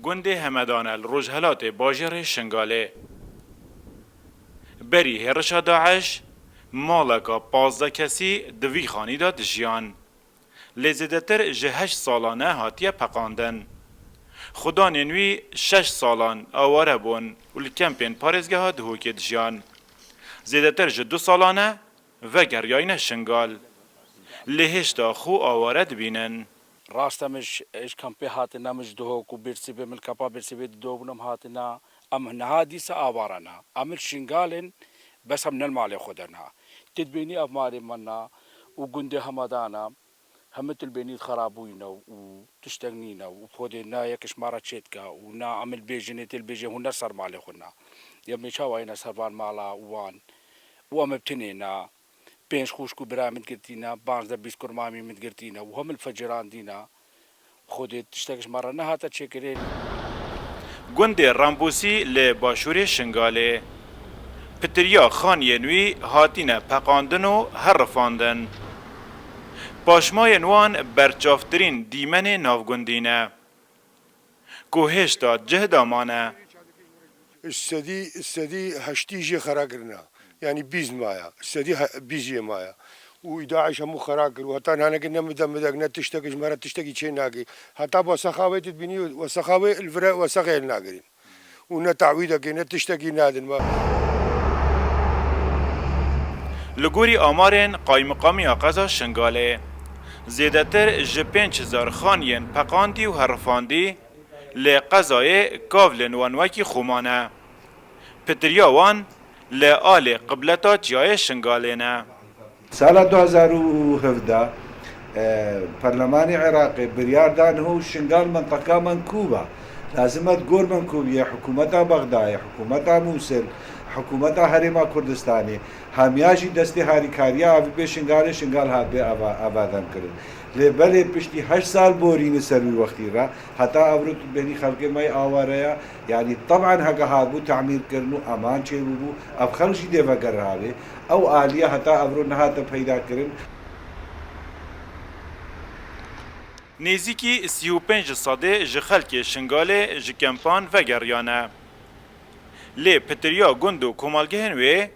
گند همدان الرجهلات باجر شنگاله بری هرشا داعش مالکا 15 کسی دوی خانی داد جیان لزیدتر جهش سالانه هاتیه پقاندن خدا ننوی 6 سالان آواره بون و الکمپین پارزگه ها دهوکید جیان زیدتر جدو سالانه و گریاین شنگال لهشتا خو آواره دبینن راستمش ايش كان في هاتنا مش دهوك وبيرسي بمل كابا بيرسي بيدوبنم هاتنا ام نهادي سآوارنا امل شنغالن بس هم نلمالي خدنا تدبيني افماري منا وقندي همدانا هم البنيت خرابوينا وتشتغنينا وفودنا يكش مارا تشيتكا ونا عمل بيجني البيجي هو نصر مالي خنا يمي شاوينا سربان مالا وان وامبتنينا بينش خوشكو برا متقرتينا بانزا بيسكور مامي متقرتينا وهم الفجران دينا خودت تشتكش مرة نهاتا تشكرين گند رامبوسی لباشور شنگاله پتریا خانینوی هاتینه پقاندن و هرفاندن پاشمای نوان برچافترین دیمن نافگندینه کوهشتا جهدامانه استدي هشتيجي خراقرنا يعني بيز مايا استدي بيزي مايا وداعش هم خراقر وهتا انا قلنا مدقنا تشتكي مرة تشتكي شيء ناقي حتى وسخاوي تبني وسخاوي الفرق وسخي الناقرين ونا تعويضه كنا تشتكي نادن ما لگوری آمارن قایمقامی آقازا شنگاله زیدتر جپنچ زار خانین پقاندی و هرفاندی لقضای کاولن وانواکی خومانه پتریا وان لآل قبلتا جای شنگاله نه سال 2017 برلمان عراقي برياردان هو شنغال منطقة منكوبة لازم تقول منكوبية حكومتها بغداد حكومتها موصل حكومتها هرما كردستاني همياجي دستي هاريكاريا أبي بشنغال شنغال هابي أبادان كرد لبلي بشتي 8 سال بورين سروي وقتي را حتى أبرد بني خلق ماي آواريا يعني طبعا هكا هابو تعمير كرنو أمان شي بو أب خلشي ديفا كرهالي أو آلية حتى أبرد نهاتا پیدا كرن نزیکی 35 ساده جخلک شنگاله جکمپان و گریانه لی پتریا گندو کمالگهن وی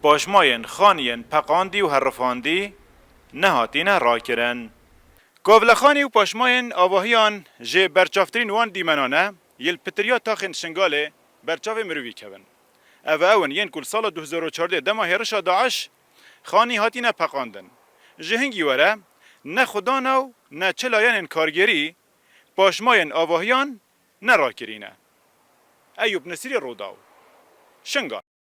پاشماین خانین پقاندی و هرفاندی نهاتین را کرن کاولخانی و پاشماین آواهیان جه برچافترین وان دیمنانه یل پتریا تاخن شنگاله برچاو مروی کبن او اون ین کل سال 2014 دما هرشا داعش خانی هاتین پقاندن جهنگی وره نه خدانو نه چلاین کارگری پاشماین آواهیان نه را کرینه ایوب نصیری روداو شنگال